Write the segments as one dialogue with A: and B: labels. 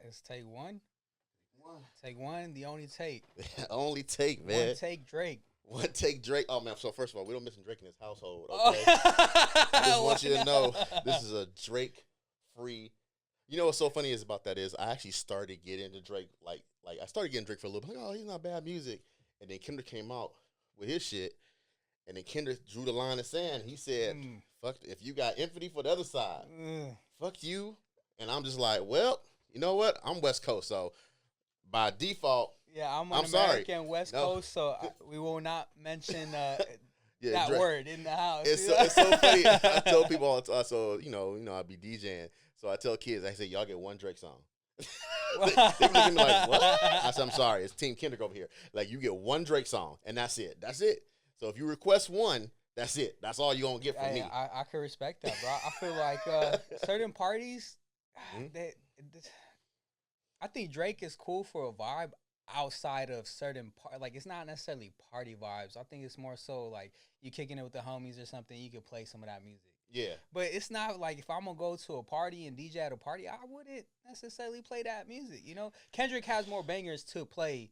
A: It's take one.
B: One.
A: Take one. The only take.
B: Only take,
A: One
B: man.
A: take Drake.
B: One take Drake. Oh man. So first of all, we don't mention Drake in this household. Okay. I just
A: Oh,
B: want you to know this is a Drake free. You know what's so funny is about that is I actually started getting into Drake like I started getting Drake for a little bit. Like, oh, he's not bad music. And then Kendrick came out with his shit, and then Kendrick drew the line in the sand. He said, "Fuck, if you got empathy for the other side, fuck you." And I'm just like, well, you know what? I'm West Coast, so by default,
A: Yeah, I'm an
B: I'm sorry.
A: American West
B: No.
A: Coast, so we will not mention
B: Yeah,
A: that
B: Drake.
A: word in the house.
B: It's so funny. I tell people all the time. So I be DJing. So I tell kids, I say, y'all get one Drake song. They be looking at me like, what? I said, I'm sorry, it's Team Kendrick over here. Like, you get one Drake song, and that's it. That's it. So if you request one, that's it. That's all you're gonna get from me.
A: I can respect that, bro. I feel like certain parties, they, I think Drake is cool for a vibe outside of certain like it's not necessarily party vibes. I think it's more so like you kicking it with the homies or something. You could play some of that music.
B: Yeah.
A: But it's not like if I'm gonna go to a party and DJ at a party, I wouldn't necessarily play that music. You know, Kendrick has more bangers to play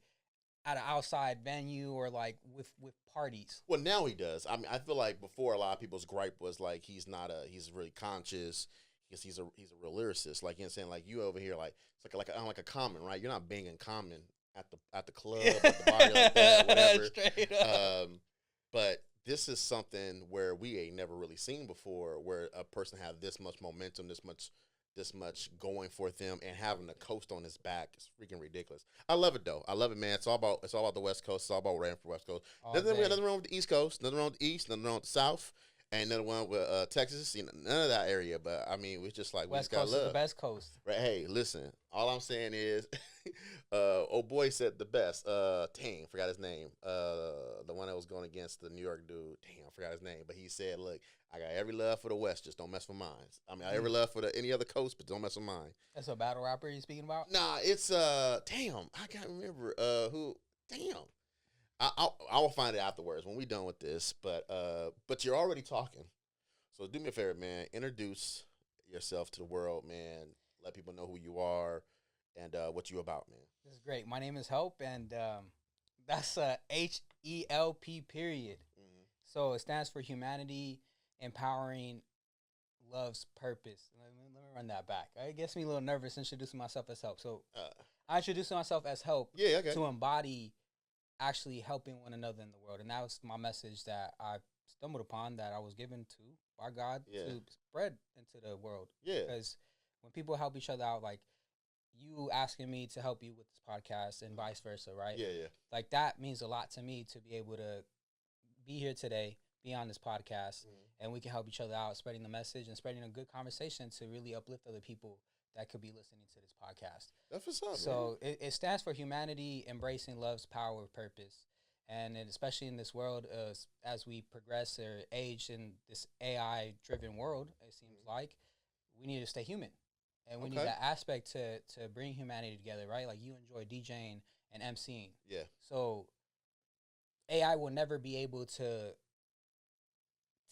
A: at an outside venue or like with parties.
B: Well, now he does. I mean, I feel like before a lot of people's gripe was like he's really conscious. He's a real lyricist. Like, you know what I'm saying? Like, you over here, like, it's like a Common, right? You're not banging Common at the club, at the party like that, whatever.
A: Straight up.
B: But this is something where we ain't never really seen before, where a person have this much momentum, this much going for them, and having the coast on his back is freaking ridiculous. I love it though. I love it, man. It's all about the West Coast. It's all about running for West Coast. Nothing wrong with the East Coast. Nothing wrong with the East. Nothing wrong with the South. Ain't nothing wrong with Texas. You know, none of that area. But I mean, we just like we
A: West
B: just got
A: Coast
B: love.
A: is the best coast.
B: Right? Hey, listen. All I'm saying is, old boy said the best. Dang, forgot his name. The one that was going against the New York dude. Dang, I forgot his name. But he said, "Look, I got every love for the West, just don't mess with mine. I mean, I every love for any other coast, but don't mess with mine."
A: That's a battle rapper you speaking about?
B: Nah, it's damn, I can't remember who. Damn, I will find it afterwards when we done with this. But you're already talking, so do me a favor, man. Introduce yourself to the world, man. Let people know who you are and what you about, man.
A: This is great. My name is Help, and that's HELP period.
B: Mm-hmm.
A: So it stands for Humanity Empowering Love's Purpose. Let me run that back. It gets me a little nervous introducing myself as Help. So I introduced myself as Help to embody actually helping one another in the world. And that was my message that I stumbled upon, that I was given to by God to spread into the world.
B: Yeah.
A: Because when people help each other out, like you asking me to help you with this podcast and vice versa, right?
B: Yeah, yeah.
A: Like that means a lot to me to be able to be here today, be on this podcast, and we can help each other out, spreading the message and spreading a good conversation to really uplift other people that could be listening to this podcast.
B: That's what's up.
A: So it stands for Humanity Embracing Love's Power of Purpose. And especially in this world, as we progress or age in this AI-driven world, it seems like we need to stay human. And we need that aspect to bring humanity together, right? Like you enjoy DJing and MCing.
B: Yeah.
A: So AI will never be able to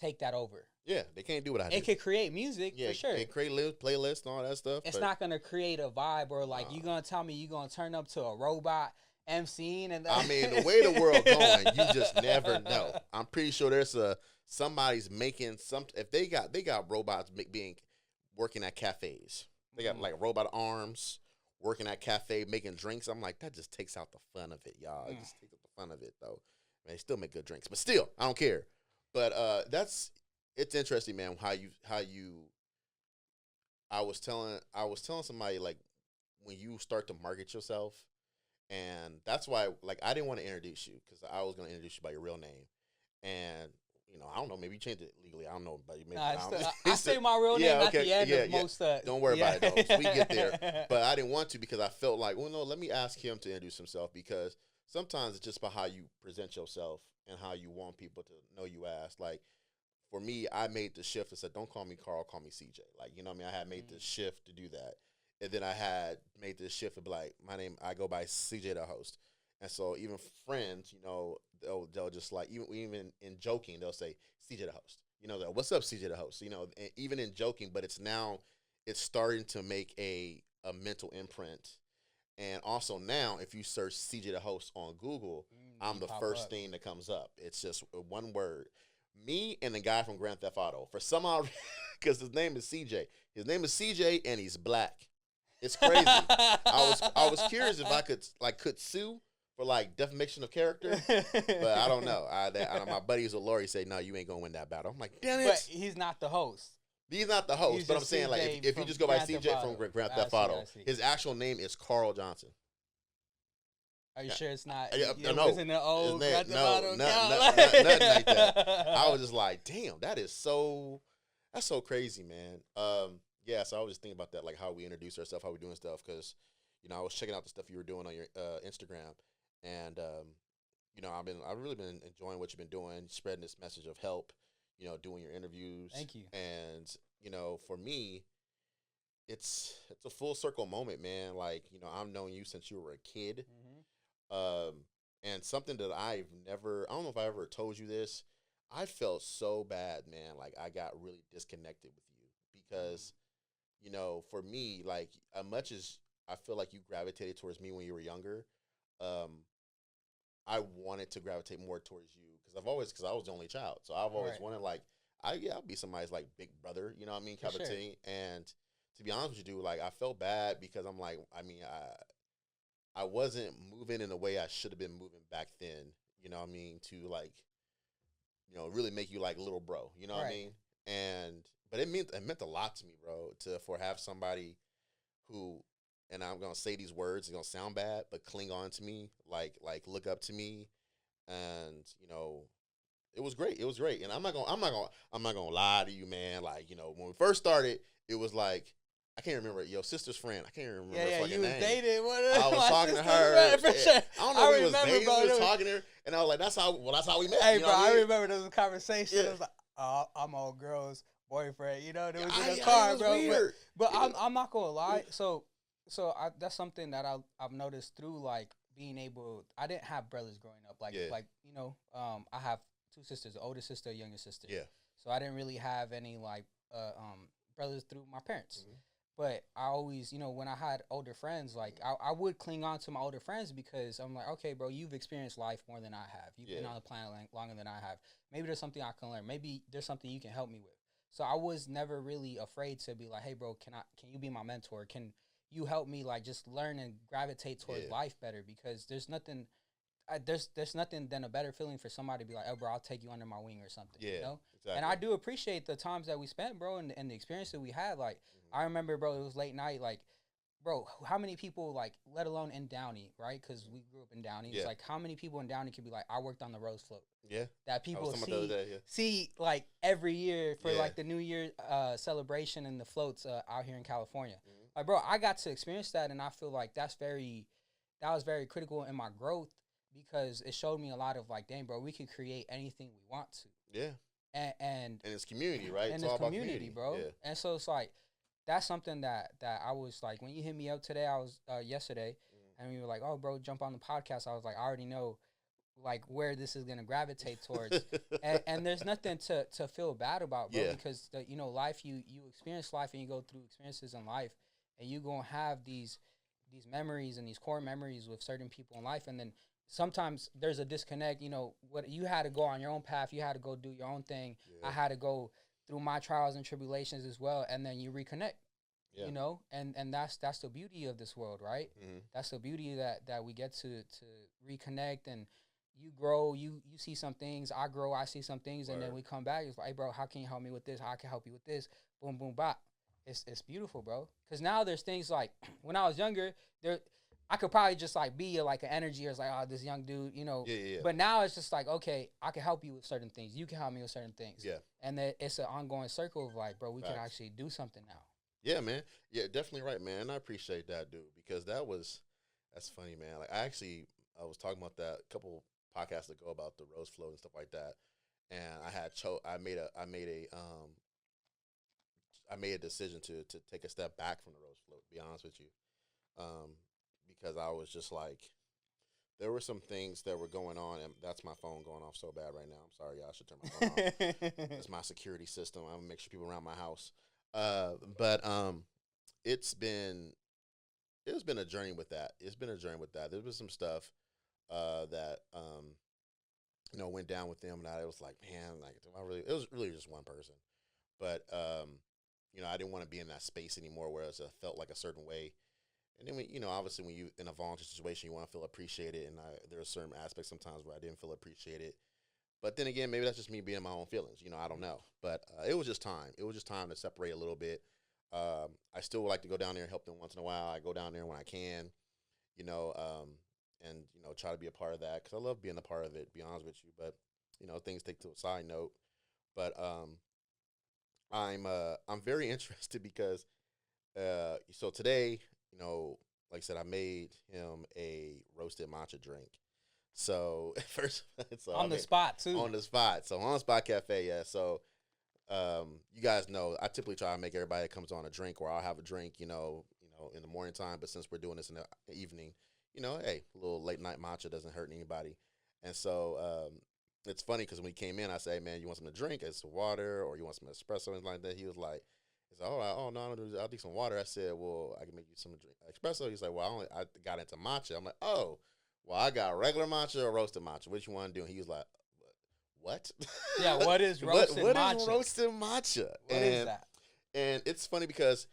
A: take that over.
B: Yeah, they can't do what I do.
A: It could create music, for sure.
B: It create playlists and all that stuff.
A: It's not going to create a vibe or like you're going to tell me you're going to turn up to a robot MCing. And
B: I mean, the way the world going, you just never know. I'm pretty sure there's somebody's making some. If they got robots working at cafes. They got like robot arms working at cafe making drinks. I'm like, that just takes out the fun of it, y'all. It just takes out the fun of it, though. Man, they still make good drinks, but still, I don't care. But it's interesting, man. How you. I was telling somebody like when you start to market yourself, and that's why like I didn't want to introduce you because I was going to introduce you by your real name, and I don't know. Maybe you changed it legally. I don't know, but maybe
A: I say my real name at the end of most.
B: Don't worry about it though. We get there, but I didn't want to because I felt like, well, no. Let me ask him to introduce himself because sometimes it's just about how you present yourself and how you want people to know you as. Like for me, I made the shift and said, "Don't call me Carl, call me CJ." Like what I mean. I had made the shift to do that, and then I had made this shift to be like, my name. I go by CJ the host. And so even friends, they'll just like even in joking, they'll say CJ the host. What's up, CJ the host? And even in joking, but it's starting to make a a mental imprint. And also now, if you search CJ the host on Google, I'm the first thing that comes up. It's just one word. Me and the guy from Grand Theft Auto. For some odd, because his name is CJ. His name is CJ, and he's black. It's crazy. I was curious if I could sue for like defamation of character, but I don't know. My buddies with Lori say, no, you ain't gonna win that battle. I'm like, damn it.
A: But he's not the host.
B: He's not the host, but I'm saying CJ, like if you just go by CJ from Grand Theft Auto, his actual name is Carl Johnson.
A: Are you sure it's not?
B: No,
A: wasn't the old
B: nothing like that. I was just like, damn, that's so crazy, man. Yeah, so I was just thinking about that, like how we introduce ourselves, how we doing stuff, because I was checking out the stuff you were doing on your Instagram, and I've really been enjoying what you've been doing, spreading this message of help, doing your interviews.
A: Thank you.
B: And for me, it's a full circle moment, man. Like I've known you since you were a kid. And something that I don't know if I ever told you this, I felt so bad, man. Like I got really disconnected with you because, for me, like as much as I feel like you gravitated towards me when you were younger, I wanted to gravitate more towards you because I was the only child. So I've always wanted like, I'll be somebody's like big brother, you know what I mean? Kind of thing. And to be honest with you, dude, like I felt bad because I'm like, I wasn't moving in the way I should have been moving back then, you know what I mean, to like, really make you like little bro, you know what I mean? But it meant a lot to me, bro, for have somebody who, and I'm going to say these words, it's going to sound bad, but cling on to me, like look up to me. And, it was great. It was great. And I'm not going to lie to you, man. Like, when we first started, it was like, I can't remember your sister's friend. I can't remember her fucking name.
A: Dating.
B: I was talking to her.
A: For sure.
B: I don't know if we was dating. We was talking to her, and I was like, that's how we met.
A: Hey, bro, I remember there was a conversation. Yeah. It was like, I'm old girl's boyfriend. It was in the car, bro.
B: Weird.
A: But I'm not gonna lie. So that's something that I've noticed through like being able. I didn't have brothers growing up. I have two sisters, an older sister, a younger sister.
B: Yeah.
A: So I didn't really have any like brothers through my parents. Mm-hmm. But I always, when I had older friends, like, I would cling on to my older friends because I'm like, okay, bro, you've experienced life more than I have. You've been on the planet longer than I have. Maybe there's something I can learn. Maybe there's something you can help me with. So I was never really afraid to be like, hey, bro, can you be my mentor? Can you help me, like, just learn and gravitate towards life better? Because there's nothing than a better feeling for somebody to be like, oh, bro, I'll take you under my wing or something, Exactly. And I do appreciate the times that we spent, bro, and the experience that we had. Like, I remember, bro, it was late night. Like, bro, how many people, like, let alone in Downey, right? Because we grew up in Downey. It's like, how many people in Downey could be like, I worked on the Rose Float?
B: Yeah.
A: That people see, like, every year for, like, the New Year celebration and the floats out here in California. Mm-hmm. Like, bro, I got to experience that, and I feel like that was very critical in my growth because it showed me a lot of, like, dang, bro, we could create anything we want to.
B: Yeah.
A: And
B: it's community, right?
A: And
B: it's all
A: community,
B: about community,
A: bro. Yeah. And so it's like, that's something that I was like, when you hit me up today, I was yesterday, and we were like, oh, bro, jump on the podcast. I was like, I already know, like, where this is gonna gravitate towards, and there's nothing to feel bad about, bro, because life, you experience life and you go through experiences in life, and you gonna have these memories and these core memories with certain people in life, and then sometimes there's a disconnect. What you had to go on your own path, you had to go do your own thing. I had to go through my trials and tribulations as well, and then you reconnect. And that's the beauty of this world, right? Mm-hmm. That's the beauty that we get to reconnect, and you grow, you see some things, I grow, I see some things, and then we come back. It's like, hey, bro, how can you help me with this? How can I help you with this? Boom, boom, bop. It's beautiful, bro. Because now there's things like when I was younger, I could probably just like be like an energy or it's like, oh, this young dude, But now it's just like, okay, I can help you with certain things. You can help me with certain things. Yeah. And then it's an ongoing circle of like, bro, we can actually do something now.
B: Yeah, man. Yeah, definitely right, man. And I appreciate that, dude, because that's funny, man. Like I was talking about that a couple podcasts ago about the Rose Float and stuff like that. And I made a decision to take a step back from the Rose Float, to be honest with you. Because I was just like, there were some things that were going on, and that's my phone going off so bad right now. I'm sorry, y'all. I should turn my phone off. It's my security system. I'm gonna make sure people around my house. But it's been it's been a journey with that. It's been a journey with that. There's been some stuff that went down with them, and I was like, man, like, do I really? It was really just one person, but I didn't want to be in that space anymore, whereas I felt like a certain way. And then, obviously, when you in a volunteer situation, you want to feel appreciated, and there are certain aspects sometimes where I didn't feel appreciated. But then again, maybe that's just me being in my own feelings. I don't know. But it was just time. It was just time to separate a little bit. I still would like to go down there and help them once in a while. I go down there when I can, and try to be a part of that because I love being a part of it. To be honest with you, but things take to a side note. But I'm very interested because so today, like I said, I made him a roasted matcha drink. So first,
A: on the spot too.
B: On the spot, so on the spot cafe, yeah. So, you guys know I typically try to make everybody that comes on a drink, or I'll have a drink, in the morning time. But since we're doing this in the evening, hey, a little late night matcha doesn't hurt anybody. And so, it's funny because when he came in, I say, hey, man, you want something to drink? It's water, or you want some espresso, and like that. He was like, he's like, oh no, I'll do some water. I said, well, I can make you some drink espresso. He's like, well, I got into matcha. I'm like, oh. Well, I got regular matcha or roasted matcha. Which you want to do? And he was like, what?
A: Yeah, what is roasted matcha?
B: What is roasted matcha?
A: What is that?
B: And it's funny because,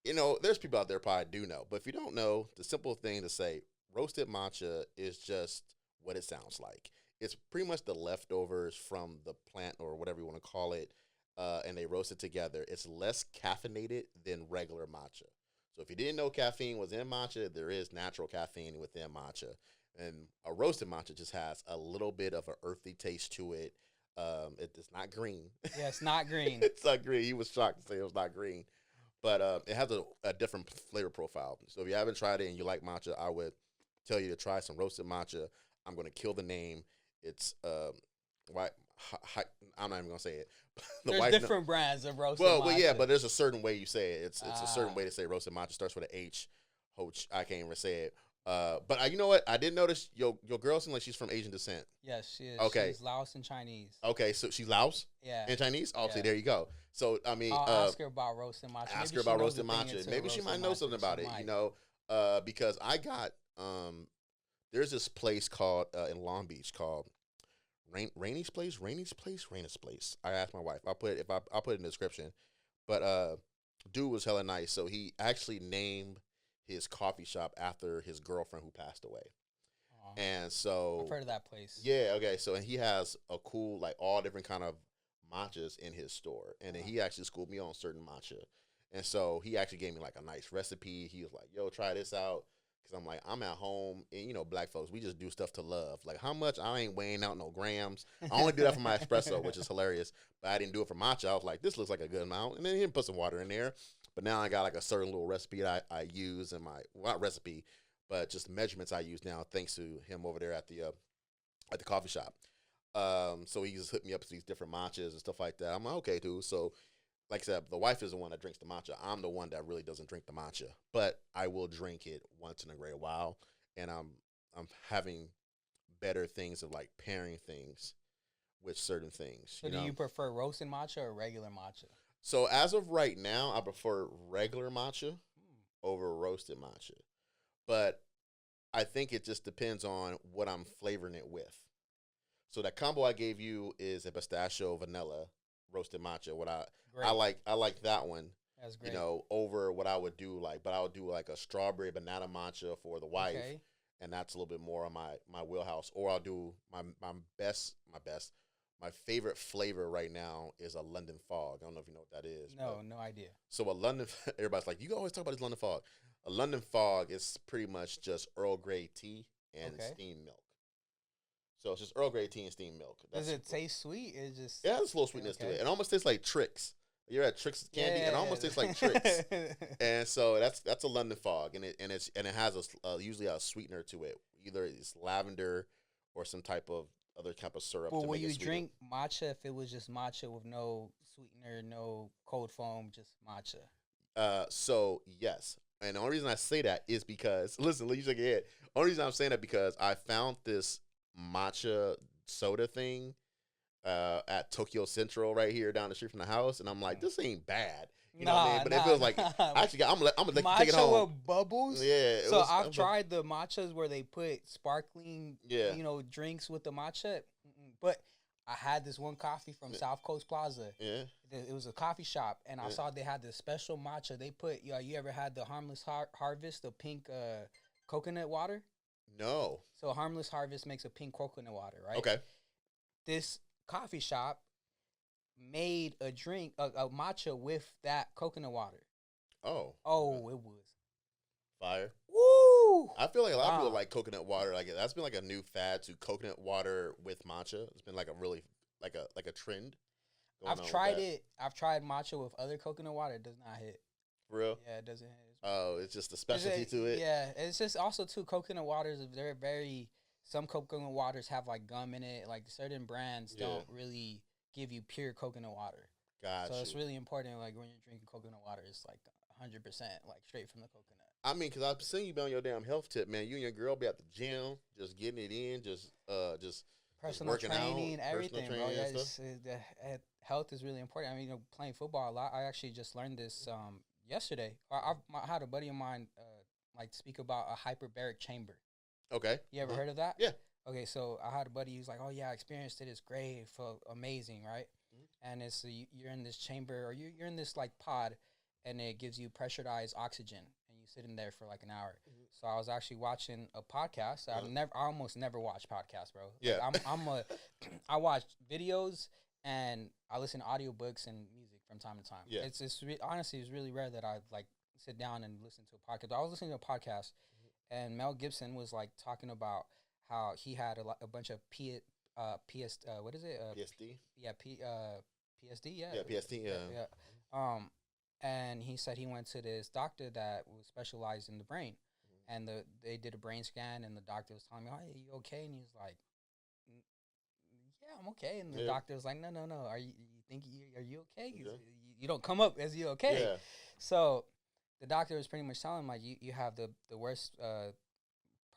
B: there's people out there probably do know. But if you don't know, the simple thing to say, roasted matcha is just what it sounds like. It's pretty much the leftovers from the plant or whatever you want to call it, and they roast it together. It's less caffeinated than regular matcha. So if you didn't know caffeine was in matcha, there is natural caffeine within matcha. And a roasted matcha just has a little bit of an earthy taste to it. It's not green.
A: Yeah, it's not green.
B: It's not green. He was shocked to say it was not green. But it has a different flavor profile. So if you haven't tried it and you like matcha, I would tell you to try some roasted matcha. I'm going to kill the name. It's white. I'm not even going to say it.
A: There's different brands of roasted matcha.
B: Well, yeah, but there's a certain way you say it. It's a certain way to say roasted matcha. It starts with an H. Hoach. I can't even say it. But you know what? I did notice your girl seems like she's from Asian descent.
A: Yes, she is.
B: Okay.
A: She's Laos and Chinese.
B: Okay, so she's Laos?
A: Yeah.
B: And Chinese? Oh, see, there you go. So, I mean...
A: I'll ask her about roasted matcha.
B: Ask her about roasted matcha. Maybe she might know something about it, because I got... there's this place called, in Long Beach called Rainey's Place? Rainey's Place. I asked my wife. I'll put it in the description. But dude was hella nice. So he actually named his coffee shop after his girlfriend who passed away. Aww. And so
A: I've heard of that place.
B: Yeah, okay. So and he has a cool, like, all different kind of matchas in his store. And then he actually schooled me on certain matcha. And so he actually gave me like a nice recipe. He was like, yo, try this out. Because I'm like, I'm at home, and black folks, we just do stuff to love. Like, how much? I ain't weighing out no grams. I only do that for my espresso, which is hilarious. But I didn't do it for matcha. I was like, this looks like a good amount. And then he put some water in there. But now I got like a certain little recipe that I use in my, well, not recipe, but just measurements I use now, thanks to him over there at the coffee shop. So he just hooked me up with these different matchas and stuff like that. I'm like, okay, dude. So, like I said, the wife is the one that drinks the matcha. I'm the one that really doesn't drink the matcha, but I will drink it once in a great while. And I'm having better things of like pairing things with certain things.
A: So do you prefer roasted matcha or regular matcha?
B: So as of right now, I prefer regular matcha over roasted matcha. But I think it just depends on what I'm flavoring it with. So that combo I gave you is a pistachio vanilla roasted matcha. I like that one.
A: That's great.
B: Over what I would do but I would do like a strawberry banana matcha for the wife. Okay. And that's a little bit more on my wheelhouse. Or I'll do my favorite flavor right now is a London Fog. I don't know if you know what that is.
A: No idea.
B: So everybody's like, you always talk about this London Fog. A London Fog is pretty much just Earl Grey tea and steamed milk. So it's just Earl Grey tea and steamed milk.
A: Does it taste sweet? It just
B: has a little sweetness to it. It almost tastes like Trix. You ever had Trix candy? Yeah. It almost tastes like Trix. And so that's a London Fog, and it has usually a sweetener to it. Either it's lavender or some type of other type of syrup.
A: Well, will you drink matcha if it was just matcha with no sweetener, no cold foam, just matcha?
B: So yes, and the only reason I say that is because listen, you shake your head. Only reason I'm saying that because I found this matcha soda thing at Tokyo Central right here down the street from the house, and I'm like, this ain't bad. You know what I mean? But it feels like I actually I'm gonna take it home.
A: Matcha with bubbles.
B: Yeah.
A: So I've tried the matchas where they put sparkling, drinks with the matcha. But I had this one coffee from South Coast Plaza. Yeah. It was a coffee shop, and I saw they had this special matcha. They put, you ever had the Harmless Harvest, the pink coconut water?
B: No.
A: So Harmless Harvest makes a pink coconut water, right?
B: Okay.
A: This coffee shop made a drink, a matcha with that coconut water.
B: Oh.
A: Oh, it was
B: fire.
A: Woo!
B: I feel like a lot of people like coconut water. Like that's been like a new fad to coconut water with matcha. It's been like a really like a trend.
A: I've tried it. I've tried matcha with other coconut water. It does not hit.
B: For real?
A: Yeah, it doesn't hit.
B: Oh, it's just a specialty to it.
A: Yeah, it's just also too coconut waters. They're very. Some coconut waters have like gum in it. Like certain brands don't really give you pure coconut water.
B: Gotcha.
A: So it's really important. Like when you're drinking coconut water, it's like 100% like straight from the coconut.
B: I mean, because I've seen you be on your damn health tip, man. You and your girl be at the gym, just getting it in, just
A: personal
B: working
A: training,
B: out,
A: everything, bro. Yeah, health is really important. I mean, playing football a lot. I actually just learned this yesterday. I had a buddy of mine like speak about a hyperbaric chamber.
B: Okay.
A: You ever heard of that?
B: Yeah.
A: Okay, so I had a buddy who's like, "Oh yeah, I experienced it. It's great, felt amazing, right?" Mm-hmm. And it's you're in this chamber, or you're in this like pod, and it gives you pressurized oxygen, and you sit in there for like an hour. Mm-hmm. So I was actually watching a podcast. I almost never watch podcasts, bro.
B: Yeah.
A: Like, I watch videos and I listen to audiobooks and music from time to time. Yeah. Honestly, it's really rare that I like sit down and listen to a podcast. I was listening to a podcast, and Mel Gibson was like talking about how he had a bunch of what is it?
B: PSD.
A: Yeah, PSD. Yeah.
B: Yeah, PSD.
A: Yeah. And he said he went to this doctor that was specialized in the brain, and they did a brain scan, and the doctor was telling me, "Oh, are you okay?" And he was like, "Yeah, I'm okay." And the doctor was like, "No. Are you okay? You don't come up as you okay." Yeah. So the doctor was pretty much telling him like you have the worst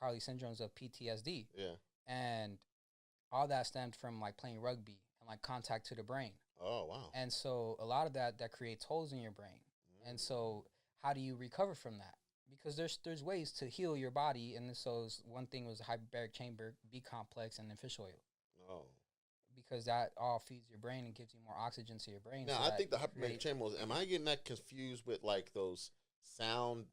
A: probably syndromes of PTSD. Yeah. And all that stemmed from like playing rugby and like contact to the brain.
B: Oh, wow.
A: And so a lot of that creates holes in your brain. And so how do you recover from that? Because there's ways to heal your body. And so one thing was hyperbaric chamber, B complex, and then fish oil. Oh. Because that all feeds your brain and gives you more oxygen to your brain.
B: Now, I think the hyperbaric chamber am I getting that confused with like those sound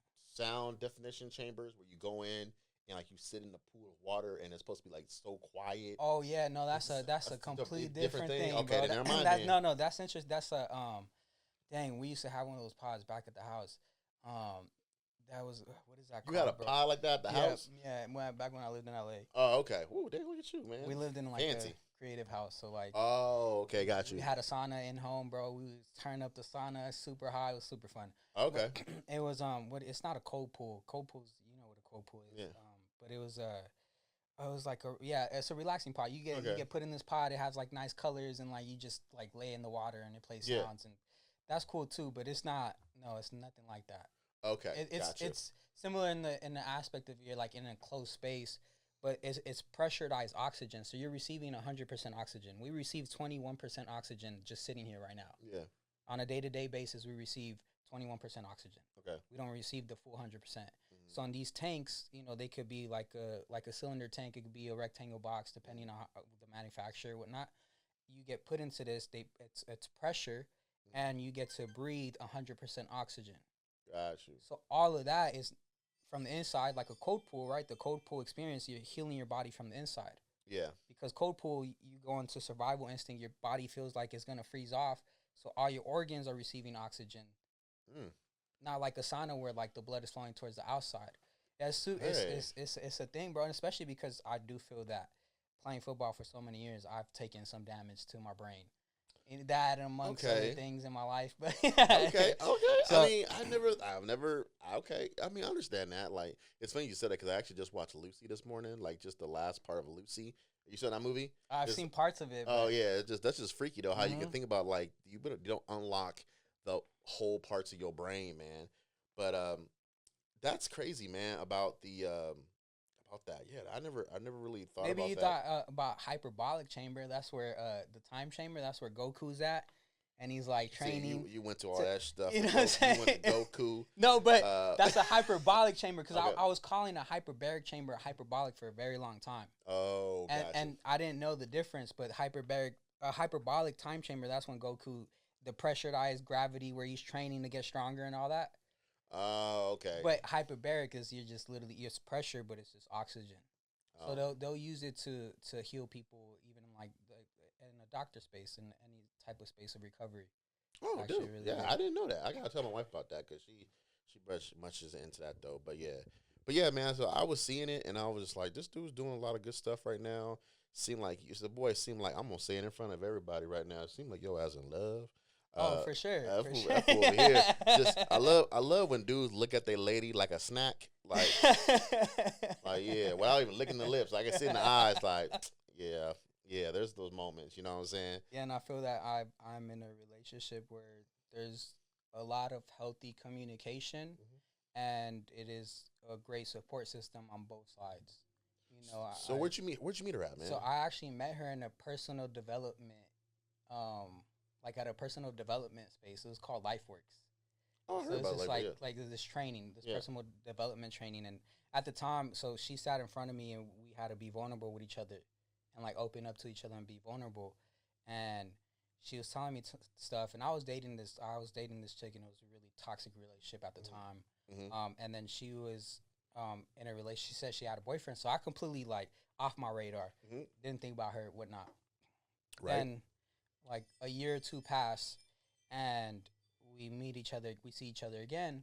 B: definition chambers where you go in and like you sit in the pool of water and it's supposed to be like so quiet?
A: Oh yeah, no, that's a completely different thing.
B: Okay,
A: bro.
B: then never mind.
A: No, that's interesting. That's a dang. We used to have one of those pods back at the house. That was what is that called?
B: You had a pod like that at the house?
A: Yeah, back when I lived in LA.
B: Oh, okay. Ooh, dang, look at you, man.
A: We lived in like a creative house, so like.
B: Oh, okay, got you.
A: We had a sauna in home, bro. We would turn up the sauna super high. It was super fun.
B: Okay.
A: But it was it's not a cold pool. Cold pools, you know what a cold pool is. Yeah. But it was like it's a relaxing pod. You get put in this pod. It has like nice colors and like you just like lay in the water and it plays sounds and that's cool too. But it's nothing like that.
B: Okay,
A: it's similar in the aspect of you're like in a closed space, but it's pressurized oxygen. So you're receiving 100% oxygen. We receive 21% oxygen just sitting here right now. Yeah. On a day-to-day basis, we receive 21% oxygen. Okay. We don't receive the full 100%. So on these tanks, they could be like a cylinder tank. It could be a rectangle box, depending on the manufacturer, whatnot. You get put into this. It's pressure, and you get to breathe 100% oxygen.
B: Got you.
A: So all of that is from the inside, like a cold pool, right? The cold pool experience, you're healing your body from the inside.
B: Yeah.
A: Because cold pool, you go into survival instinct. Your body feels like it's gonna freeze off, so all your organs are receiving oxygen. Not like a sauna where like the blood is flowing towards the outside. It's a thing, bro, and especially because I do feel that playing football for so many years, I've taken some damage to my brain. And that amongst other things in my life, but
B: okay. So, I've never. Okay, I mean, I understand that. Like, it's funny you said that because I actually just watched Lucy this morning, like just the last part of Lucy. You saw that movie?
A: I've seen parts of it.
B: Oh yeah, that's just freaky though. How you can think about like you don't unlock the whole parts of your brain, man. But that's crazy, man. About the about that. Yeah, I never really thought
A: Maybe
B: about
A: you
B: that.
A: thought about hyperbolic chamber. That's where the time chamber. That's where Goku's at, and he's like training.
B: See, you went to all that stuff.
A: You know what I'm saying?
B: You went to Goku.
A: No, but that's a hyperbolic chamber because
B: Okay.
A: I was calling a hyperbaric chamber hyperbolic for a very long time.
B: Oh, gotcha.
A: And I didn't know the difference, but hyperbolic time chamber. That's when Goku, the pressurized gravity where he's training to get stronger and all that.
B: Oh, okay.
A: But hyperbaric is you're just literally it's pressure, but it's just oxygen.
B: Oh.
A: So they'll use it to heal people, even like in a doctor space and any type of space of recovery.
B: Oh, dude, really yeah, weird. I didn't know that. I gotta tell my wife about that because she much is into that though. But yeah, man. So I was seeing it and I was just like, this dude's doing a lot of good stuff right now. Seemed like the boy seemed like I'm gonna say it in front of everybody right now. It seemed like yo ass in love.
A: Oh, for sure.
B: For sure. Over here. Just I love when dudes look at their lady like a snack, like yeah, without even licking the lips. I can see in the eyes, like yeah. There's those moments, you know what I'm saying?
A: Yeah, and I feel that I'm in a relationship where there's a lot of healthy communication, and it is a great support system on both sides. You know.
B: So where'd you meet her at, man?
A: So I actually met her in a personal development, like at a personal development space. It was called LifeWorks.
B: Oh, I heard about it.
A: Like this training, this personal development training. And at the time, so she sat in front of me and we had to be vulnerable with each other and like open up to each other and be vulnerable. And she was telling me stuff. And I was dating this chick and it was a really toxic relationship at the time. And then she was in a relationship. She said she had a boyfriend. So I completely like off my radar. Didn't think about her, whatnot. Right. And like a year or two pass and we meet each other, we see each other again,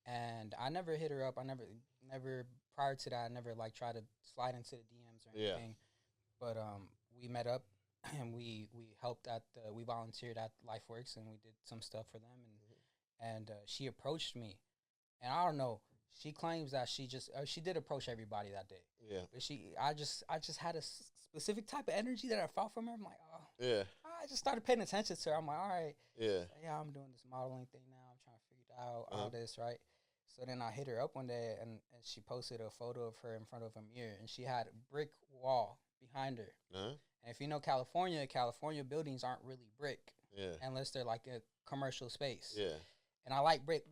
A: and I never hit her up. I never prior to that, I never like tried to slide into the DMs or anything. But we met up and we helped we volunteered at LifeWorks and we did some stuff for them and she approached me, and I don't know. She claims that she did approach everybody that day. Yeah. But I just had a specific type of energy that I felt from her. I'm like, oh. Yeah. I just started paying attention to her. I'm like, all right. Yeah. Yeah, I'm doing this modeling thing now. I'm trying to figure it out, all this, right? So then I hit her up one day, and she posted a photo of her in front of a mirror, and she had a brick wall behind her. And if you know California buildings aren't really brick unless they're like a commercial space. Yeah. And I like brick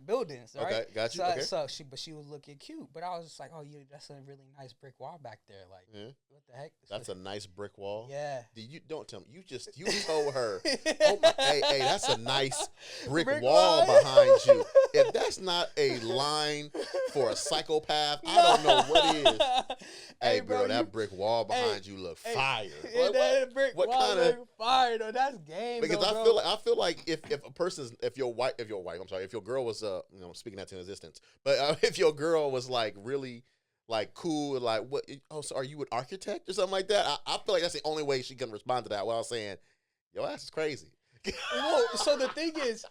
A: buildings, right? Okay, got you. So she was looking cute, but I was just like, oh, that's a really nice brick wall back there. Like, what the heck?
B: That's a nice brick wall.
A: Yeah.
B: Don't tell me you told her. Oh my, hey, that's a nice brick wall behind you. If that's not a line for a psychopath, I don't know what is. Hey, bro, that brick wall behind you look fire.
A: That brick wall look fire though. That's game.
B: Because
A: though,
B: I feel like if your girl was speaking that to existence, but if your girl was like really like cool, like what? Oh, so are you an architect or something like that? I feel like that's the only way she can respond to that. While saying, "Your ass is crazy."
A: Well, so the thing is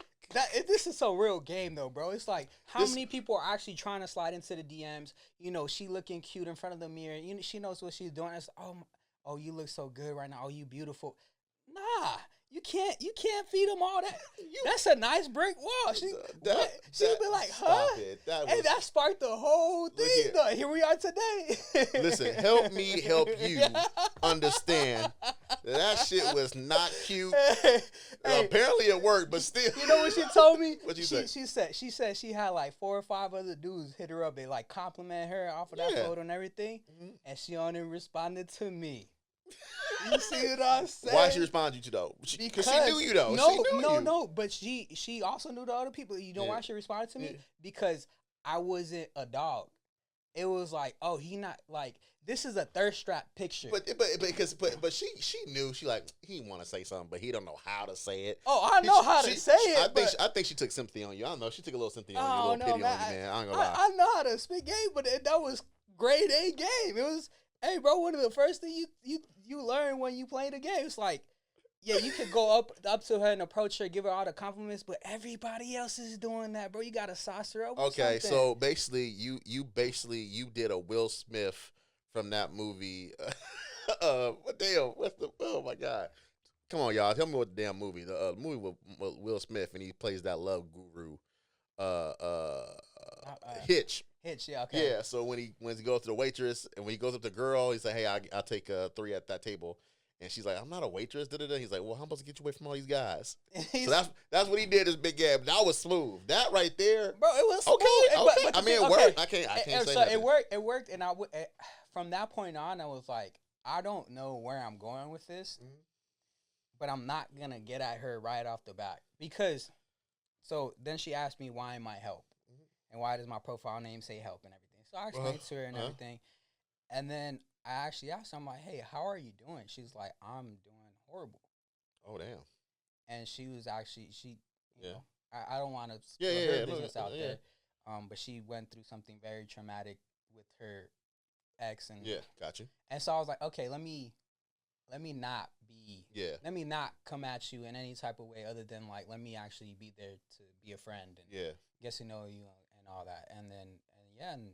A: this is a real game though, bro. It's like how many people are actually trying to slide into the DMs? You know, she looking cute in front of the mirror. You know, she knows what she's doing. It's oh, you look so good right now. Oh, you beautiful. Nah. You can't feed them all that. That's a nice brick wall. She'd be like, huh? That sparked the whole thing. Though. Here we are today.
B: Listen, help me help you understand that shit was not cute. Apparently it worked, but still.
A: You know what she told me?
B: What'd you say?
A: She said she had like 4 or 5 other dudes hit her up. They like compliment her off of that photo and everything. And she only responded to me. You see what I'm saying?
B: Why she responded to you though? Because she knew you though.
A: No. But she also knew the other people. You know why she responded to me? Because I wasn't a dog. It was like, oh, he not like this is a thirst trap picture.
B: But she knew he want to say something, but he don't know how to say it.
A: Oh, I know how to say it.
B: I think she took sympathy on you. I don't know. She took a little sympathy on you, a little pity on you, man. I ain't gonna lie.
A: I know how to speak game, but that was grade A game. It was. Hey, bro, one of the first things you learn when you play the game, it's like, yeah, you could go up to her and approach her, give her all the compliments, but everybody else is doing that, bro. You gotta sauce her up.
B: Okay, so basically, you did a Will Smith from that movie. Oh my God, come on, y'all, tell me what the damn movie, the movie with Will Smith and he plays that love guru, Hitch.
A: Hitch, yeah, okay.
B: Yeah, so when he goes to the waitress and when he goes up to the girl, he's like, hey, I'll take 3 at that table. And she's like, I'm not a waitress. Da-da-da. He's like, well, how am I supposed to get you away from all these guys? So that's what he did. His big gab. That was smooth. That right there,
A: bro. It was
B: okay.
A: Smooth.
B: Okay. I mean, it worked. I can't say nothing.
A: It worked. It worked. And from that point on, I was like, I don't know where I'm going with this, but I'm not gonna get at her right off the bat because. So then she asked me why am I help, and why does my profile name say help and everything. So I explained to her and everything, and then I actually asked her, I'm like, hey, how are you doing? She's like, I'm doing horrible.
B: Oh, damn.
A: And she was actually, you know, I don't want to
B: put
A: her business out there. But she went through something very traumatic with her ex. And
B: got you.
A: And so I was like, okay, let me not come at you in any type of way other than like, let me actually be there to be a friend and get to know you and all that. And then,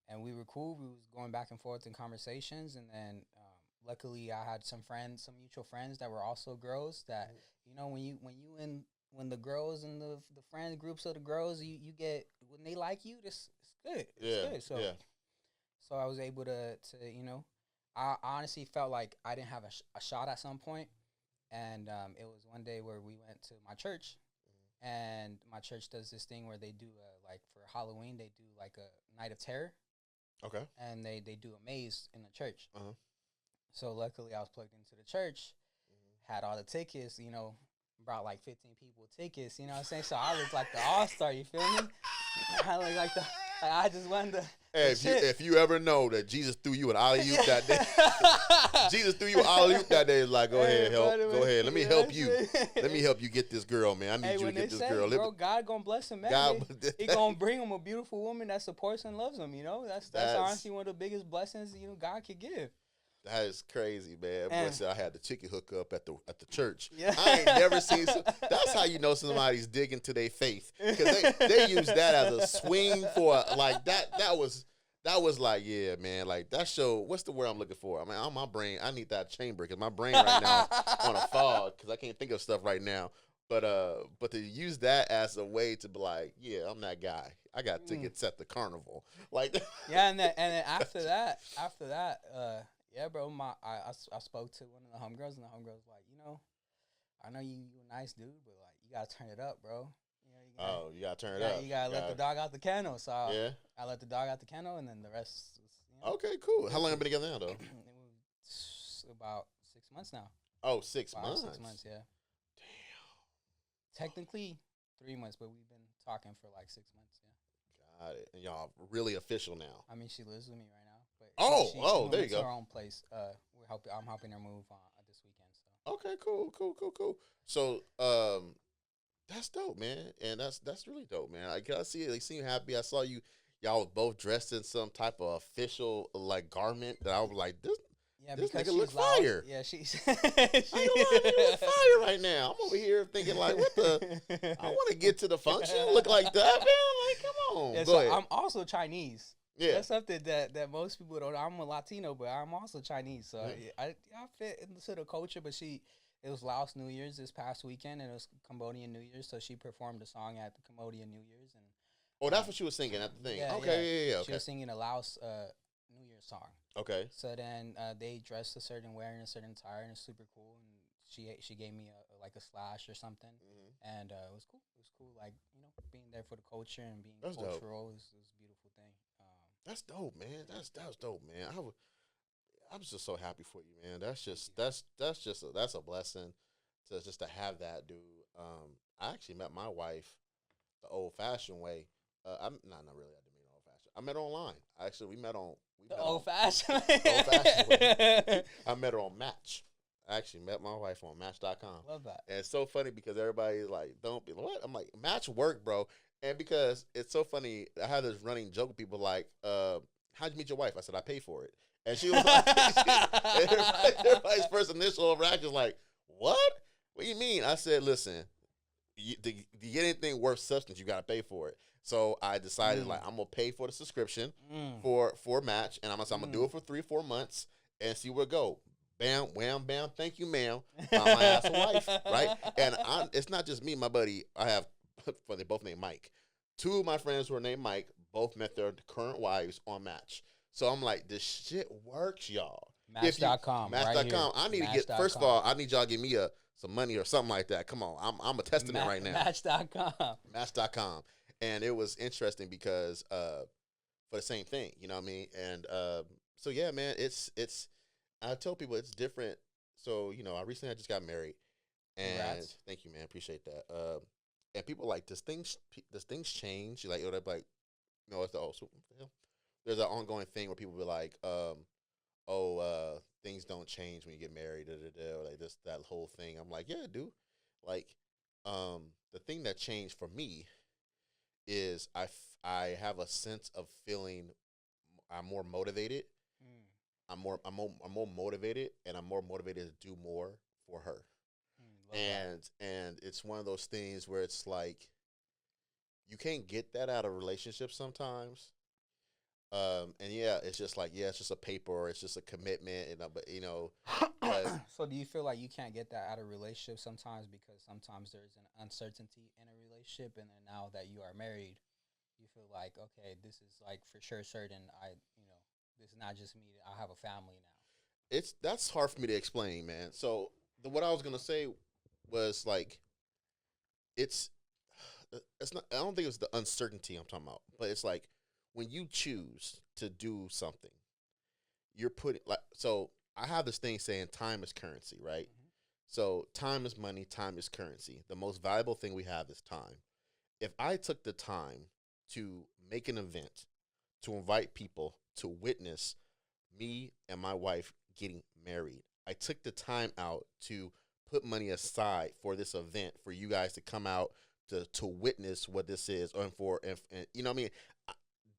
A: and we were cool. We was going back and forth in conversations, and then luckily I had some mutual friends that were also girls. That you know, when the girls and the friend groups of the girls, you get when they like you, it's good. It's good. So I was able to you know, I honestly felt like I didn't have a shot at some point, and it was one day where we went to my church. And my church does this thing where they do like for Halloween they do like a night of terror.
B: Okay.
A: And they do a maze in the church. So luckily I was plugged into the church, had all the tickets, you know, brought like 15 people tickets, you know what I'm saying? So I looked like the all-star, you feel me? I look like I just won the
B: Hey, if you ever know that Jesus threw you an alley-oop that day, Jesus threw you an alley-oop that day, is like, go ahead, go ahead. Let me help you. Let me help you get this girl, man. I need you to get this girl.
A: Bro, God gonna bless him, man. He gonna bring him a beautiful woman that supports and loves him, you know? That's honestly one of the biggest blessings, you know, God could give.
B: That is crazy, man. Boy said I had the chicken hook up at the church.
A: Yeah.
B: I ain't never seen. That's how you know somebody's digging to their faith, because they use that as a swing for like that. That was like, yeah, man. Like that show. What's the word I'm looking for? I mean, on my brain, I need that chamber because my brain right now on a fog because I can't think of stuff right now. But to use that as a way to be like, yeah, I'm that guy. I got tickets at the carnival. Like
A: yeah, and then after that. Yeah, bro, I spoke to one of the homegirls, and the homegirl was like, you know, I know you a nice dude, but, like, you got to turn it up, bro.
B: You got to turn it up.
A: You got to let the dog out the kennel. So I let the dog out the kennel, and then the rest was, you know.
B: Okay, cool. How long have you been together now, though?
A: It was about 6 months now.
B: Oh, 6 months?
A: 6 months, yeah.
B: Damn.
A: Technically 3 months, but we've been talking for, like, 6 months, yeah.
B: Got it. And y'all really official now.
A: I mean, she lives with me right now.
B: But
A: she
B: there you go.
A: Her own place. I'm helping her move this weekend. So
B: okay, cool. So that's dope, man, and that's really dope, man. I see it. They seem happy. I saw y'all was both dressed in some type of official like garment that I was like, this nigga look fire.
A: Yeah, she's
B: I look fire right now. I'm over here thinking like, what the? I want to get to the function. Look like that, man. Like, come on.
A: Yeah,
B: Go ahead.
A: I'm also Chinese.
B: Yeah,
A: that's something that most people don't. I'm a Latino, but I'm also Chinese, so I fit into the culture. But it was Laos New Year's this past weekend, and it was Cambodian New Year's, so she performed a song at the Cambodian New Year's. And
B: that's what she was singing at the thing.
A: Yeah,
B: okay.
A: She was singing a Laos New Year's song.
B: Okay.
A: So then they dressed a certain wearing a certain attire, and it's super cool. And she gave me a slash or something, and it was cool. It was cool, like, you know, being there for the culture and being cultural is a beautiful thing.
B: That's dope, man. That's dope, man. I'm just so happy for you, man. That's a blessing to have that, dude. I actually met my wife the old-fashioned way. I'm not really. I didn't mean old-fashioned. I met her online. Actually, we met
A: old-fashioned.
B: Old-fashioned way. I met her on Match. I actually met my wife on Match.com.
A: Love that.
B: And it's so funny because everybody's like, "Don't be what?" I'm like, Match work, bro. And because it's so funny, I had this running joke with people like, how'd you meet your wife? I said, I paid for it. And she was like, everybody's first initial reaction is like, what? What do you mean? I said, listen, to get anything worth substance, you got to pay for it. So I decided, like, I'm going to pay for the subscription for Match, and I'm going to do it for 3 or 4 months and see where it go. Bam, wham, bam, thank you, ma'am. Found my ass a wife, right? And it's not just me, my buddy. I have, they both named Mike. 2 of my friends who are named Mike, both met their current wives on Match. So I'm like, this shit works, y'all.
A: Match.com.
B: Match.com. I need to get, first of all, I need y'all to give me some money or something like that. Come on. I'm a testament right now.
A: Match.com.
B: Match.com. And it was interesting because for the same thing, you know what I mean? And so yeah, man, it's I tell people it's different. So, you know, I just got married. And Congrats. Thank you, man. Appreciate that. And people like, does things change? Like, they're like, you know, it's also there's an ongoing thing where people be like, things don't change when you get married, or like this, that whole thing. I'm like, yeah, dude. Like, the thing that changed for me is I have a sense of feeling I'm more motivated. I'm more motivated, and I'm more motivated to do more for her. And it's one of those things where it's like, you can't get that out of relationships sometimes. And yeah, it's just like, yeah, it's just a paper, or it's just a commitment, and but you know.
A: So do you feel like you can't get that out of relationships sometimes, because sometimes there's an uncertainty in a relationship, and then now that you are married, you feel like, okay, this is like for sure certain. This is not just me. I have a family now.
B: That's hard for me to explain, man. So what I was gonna say was like, it's not. I don't think it's the uncertainty I'm talking about, but it's like when you choose to do something, you're putting like. So I have this thing saying time is currency, right? Mm-hmm. So time is money, time is currency. The most valuable thing we have is time. If I took the time to make an event, to invite people to witness me and my wife getting married, I took the time out to put money aside for this event, for you guys to come out to witness what this is, and you know what I mean?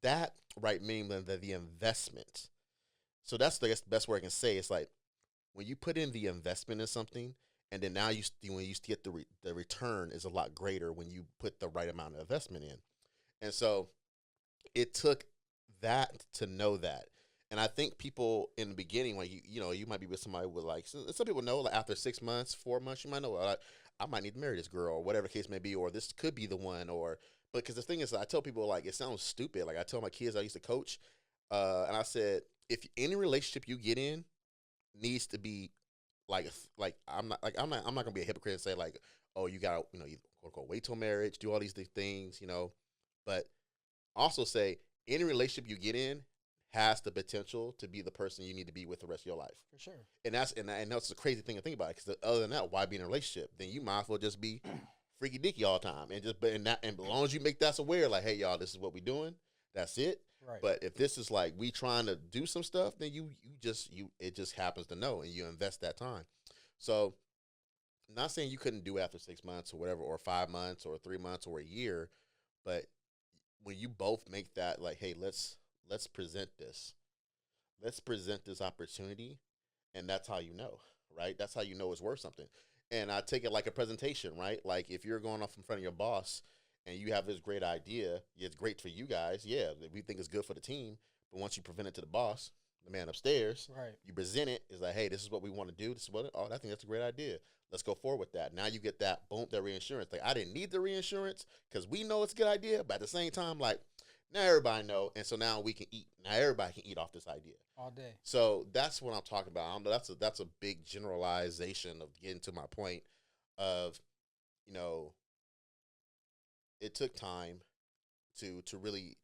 B: That right, meaning the investment. So that's the best word I can say. It's like when you put in the investment in something, and then now when you get the return is a lot greater when you put the right amount of investment in. And so it took that to know that. And I think people in the beginning, when you might be with somebody with like, some people know, like after 6 months, 4 months, you might know, like, I might need to marry this girl, or whatever the case may be, or this could be the one, but because the thing is, I tell people, like, it sounds stupid. Like I tell my kids I used to coach, and I said, if any relationship you get in needs to be like I'm not gonna be a hypocrite and say like, oh, you gotta, you quote unquote wait till marriage, do all these things, but also say any relationship you get in has the potential to be the person you need to be with the rest of your life.
A: For sure.
B: And that's the crazy thing to think about, because other than that, why be in a relationship? Then you might as well just be freaky dicky all the time, and as long as you make that aware, like, hey y'all, this is what we doing. That's it.
A: Right.
B: But if this is like we trying to do some stuff, then it just happens to know, and you invest that time. So I'm not saying you couldn't do it after 6 months or whatever, or 5 months or 3 months or a year, but when you both make that, like, hey, let's present this. Let's present this opportunity, and that's how you know, right? That's how you know it's worth something. And I take it like a presentation, right? Like if you're going off in front of your boss and you have this great idea, it's great for you guys. Yeah, we think it's good for the team. But once you present it to the boss, the man upstairs,
A: right,
B: you present it. It's like, hey, this is what we want to do. This is what. Oh, I think that's a great idea. Let's go forward with that. Now you get that boom, that reinsurance. Like, I didn't need the reinsurance because we know it's a good idea, but at the same time, like, now everybody know, and so now we can eat. Now everybody can eat off this idea
A: all day.
B: So that's what I'm talking about. That's a big generalization of getting to my point of, it took time to really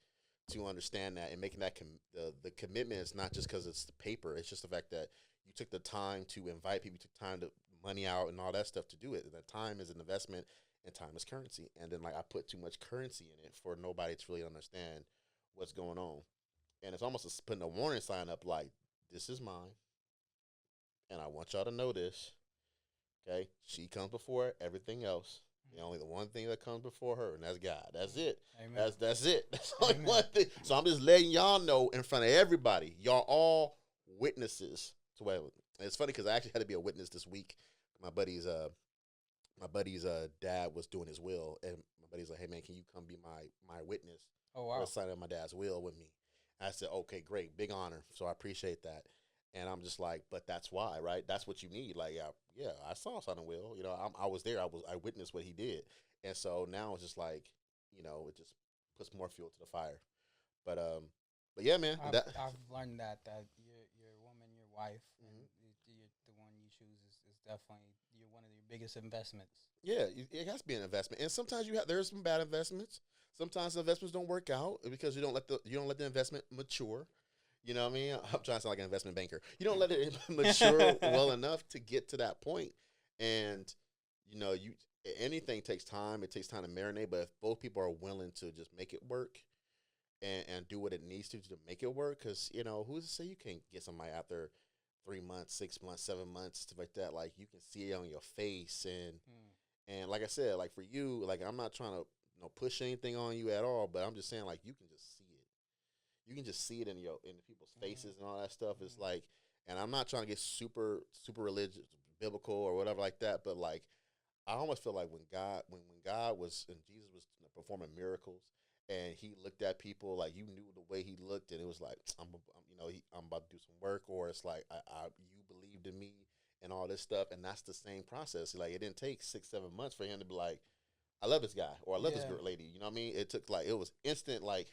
B: to understand that, and making that the commitment is not just because it's the paper. It's just the fact that you took the time to invite people, you took time to money out and all that stuff to do it. And that time is an investment, and time is currency. And then, like, I put too much currency in it for nobody to really understand what's going on. And it's almost putting a warning sign up, like, this is mine, and I want y'all to know this. Okay, she comes before everything else. Only the one thing that comes before her, and that's God. That's it. Amen. That's it. That's only one thing. So I'm just letting y'all know in front of everybody. Y'all all witnesses to what. And it's funny because I actually had to be a witness this week. My buddy's dad was doing his will, and my buddy's like, "Hey man, can you come be my witness?"
A: Oh wow!
B: Signing my dad's will with me. And I said, "Okay, great, big honor." So I appreciate that. And I'm just like, but that's why, right? That's what you need. Like, yeah, I saw Son Will. I was there. I witnessed what he did. And so now it's just like, it just puts more fuel to the fire. but yeah, man.
A: I've learned that your woman, your wife, and the one you choose is definitely you're one of your biggest investments.
B: Yeah, it has to be an investment, and sometimes there's some bad investments. Sometimes investments don't work out because you don't let the investment mature. You know what I mean? I'm trying to sound like an investment banker. You don't let it mature well enough to get to that point, and you anything takes time. It takes time to marinate, but if both people are willing to just make it work and do what it needs to make it work, because who's to say you can't get somebody after 3 months, 6 months, 7 months, stuff like that. Like you can see it on your face, and like I said, like for you, like I'm not trying to push anything on you at all, but I'm just saying like you can just see it. You can just see it in people's faces and all that stuff. It's like, and I'm not trying to get super religious, biblical or whatever like that, but like I almost feel like when God was and Jesus was performing miracles, and he looked at people like you knew the way he looked, and it was like I'm about to do some work, or it's like you believed in me and all this stuff, and that's the same process. Like it didn't take 6-7 months for him to be like, I love this guy or I love this girl lady. You know what I mean? It took it was instant. Like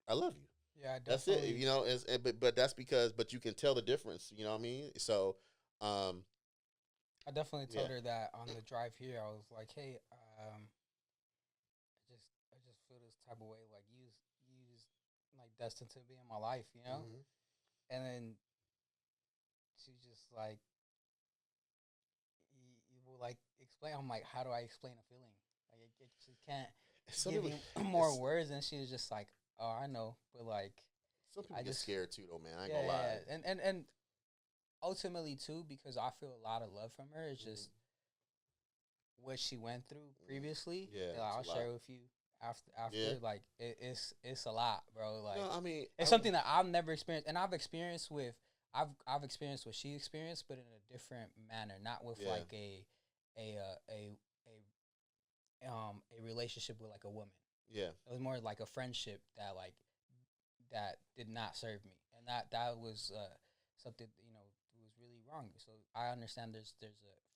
B: I love you.
A: Yeah,
B: that's it. But that's because you can tell the difference. You know what I mean? So,
A: I definitely told her that on the drive here. I was like, hey, I just feel this type of way. Like you like destined to be in my life, And then she just like you will like explain. I'm like, how do I explain a feeling? Like she can't give me more words, and she was just like, oh, I know, but like
B: some people get scared too, though, man. I ain't gonna lie.
A: And ultimately too, because I feel a lot of love from her. It's just what she went through previously.
B: Yeah,
A: I'll share with you after. Like it's a lot, bro. Like
B: no, I mean,
A: it's something that I've never experienced, and I've experienced what she experienced, but in a different manner, not with like a relationship with like a woman.
B: Yeah,
A: it was more like a friendship that did not serve me, and that was something was really wrong. So I understand there's a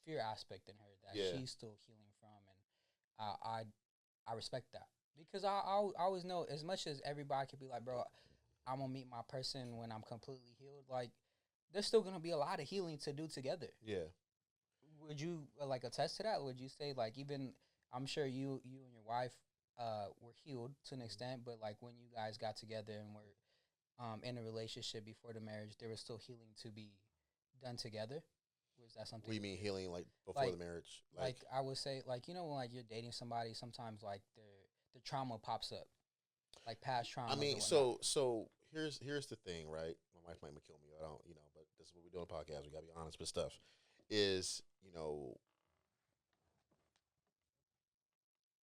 A: fear aspect in her that she's still healing from, and I respect that, because I always know, as much as everybody could be like, bro, I'm gonna meet my person when I'm completely healed. Like there's still gonna be a lot of healing to do together.
B: Yeah.
A: Would you like attest to that? Would you say like even I'm sure you and your wife were healed to an extent, but like when you guys got together and were in a relationship before the marriage, there was still healing to be done together? Was that something?
B: What do you mean healing like before the marriage?
A: Like I would say, like when like you're dating somebody, sometimes like the trauma pops up, like past trauma.
B: I mean, so here's the thing, right? My wife might kill me. I don't, but this is what we do on the podcast. We gotta be honest with stuff. Is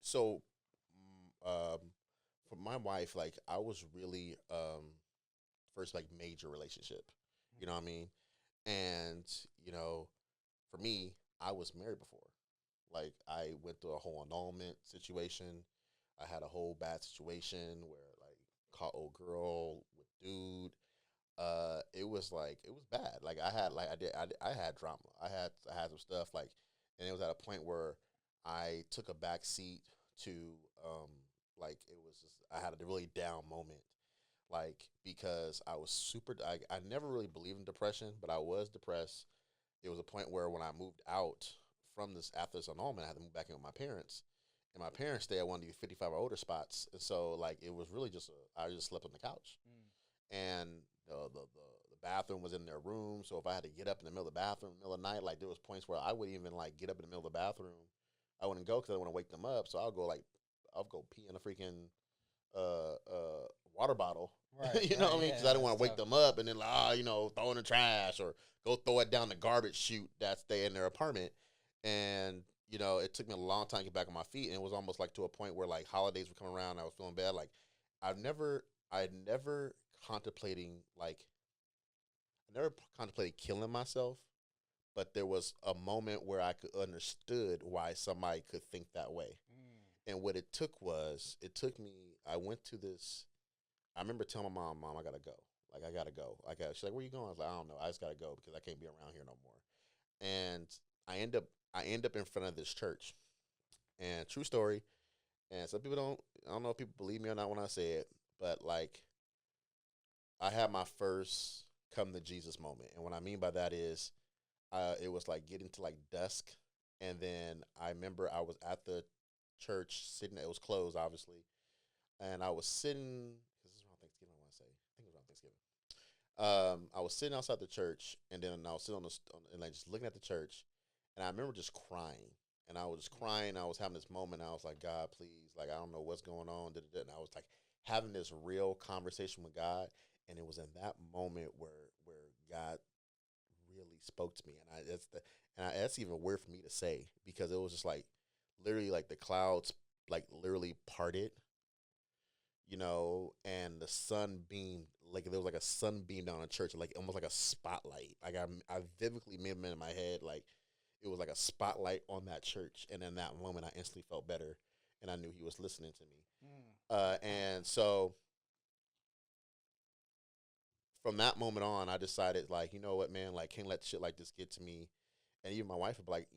B: so for my wife, like I was really first like major relationship. You know what I mean? And for me, I was married before. Like I went through a whole annulment situation. I had a whole bad situation where like caught old girl with dude. It was bad. Like I had drama. I had some stuff like, and it was at a point where I took a back seat to like it was just, I had a really down moment, like because I was super. I never really believed in depression, but I was depressed. It was a point where when I moved out from this after this annulment, I had to move back in with my parents. And my parents stay at one of the 55 or older spots, and so like it was really just I just slept on the couch, and the bathroom was in their room. So if I had to get up in the middle of the bathroom, in the middle of the night, like there was points where I wouldn't even like get up in the middle of the bathroom. I wouldn't go because I didn't want to wake them up. So I'll go pee in a freaking water bottle,
A: right,
B: what I mean? Because I didn't want to wake them up and then throw in the trash or go throw it down the garbage chute that's in their apartment. And it took me a long time to get back on my feet, and it was almost like to a point where like holidays would come around, and I was feeling bad. Like I'd never contemplating like I never contemplated killing myself, but there was a moment where I could understood why somebody could think that way. And what it took me. I went to this. I remember telling my mom, I gotta go. Like I gotta go. She's like, where you going? I was like, I don't know. I just gotta go because I can't be around here no more. And I end up in front of this church. And true story. And some people I don't know if people believe me or not when I say it, but like I had my first come to Jesus moment, and what I mean by that is, it was like getting to like dusk, and then I remember I was at the church sitting. It was closed, obviously, and I was sitting. Because this is around Thanksgiving. I want to say, I think it was around Thanksgiving. I was sitting outside the church, and then I was sitting and like just looking at the church, and I remember just crying, and I was just crying. I was having this moment. I was like, God, please, like I don't know what's going on, and I was like having this real conversation with God, and it was in that moment where God really spoke to me, and that's even weird for me to say because it was just like literally like the clouds like literally parted, and the sun beamed, like there was like a sunbeam down in church, like almost like a spotlight. Like I vividly remember in my head, like it was like a spotlight on that church, and in that moment, I instantly felt better, and I knew He was listening to me. And so from that moment on, I decided, like, you know what, man, like, can't let shit like this get to me. And even my wife would be like,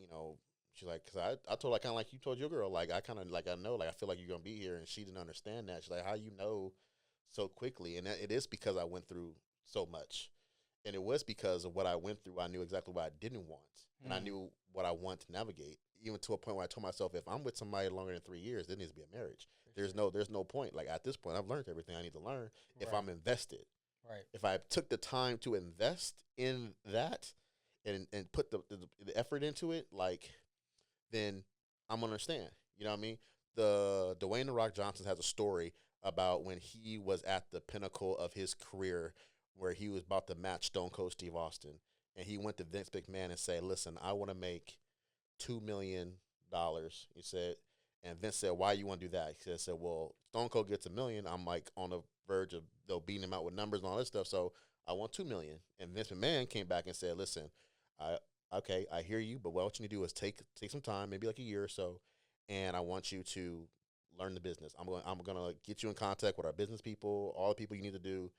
B: she's like, because I told her kind of like you told your girl, like, I kind of, like, I know, like, I feel like you're going to be here. And she didn't understand that. She's like, how you know so quickly? And it is because I went through so much. And it was because of what I went through. I knew exactly what I didn't want. And I knew what I want to navigate, even to a point where I told myself, if I'm with somebody longer than 3 years, there needs to be a marriage. There's no point. Like, at this point, I've learned everything I need to learn if I'm invested.
A: Right.
B: If I took the time to invest in that and put the effort into it, like, then I'm gonna understand. You know what I mean? The Dwayne The Rock Johnson has a story about when he was at the pinnacle of his career, where he was about to match Stone Cold Steve Austin, and he went to Vince McMahon and said, "Listen, I want to make $2 million." He said, and Vince said, "Why you want to do that?" He said, "Well, Stone Cold gets $1 million. I'm like on the verge of beating him out with numbers and all this stuff. So I want $2 million." And Vince McMahon came back and said, "Listen, okay, I hear you, but what you need to do is take some time, maybe like a year or so, and I want you to learn the business. I'm gonna get you in contact with our business people, all the people you need to do,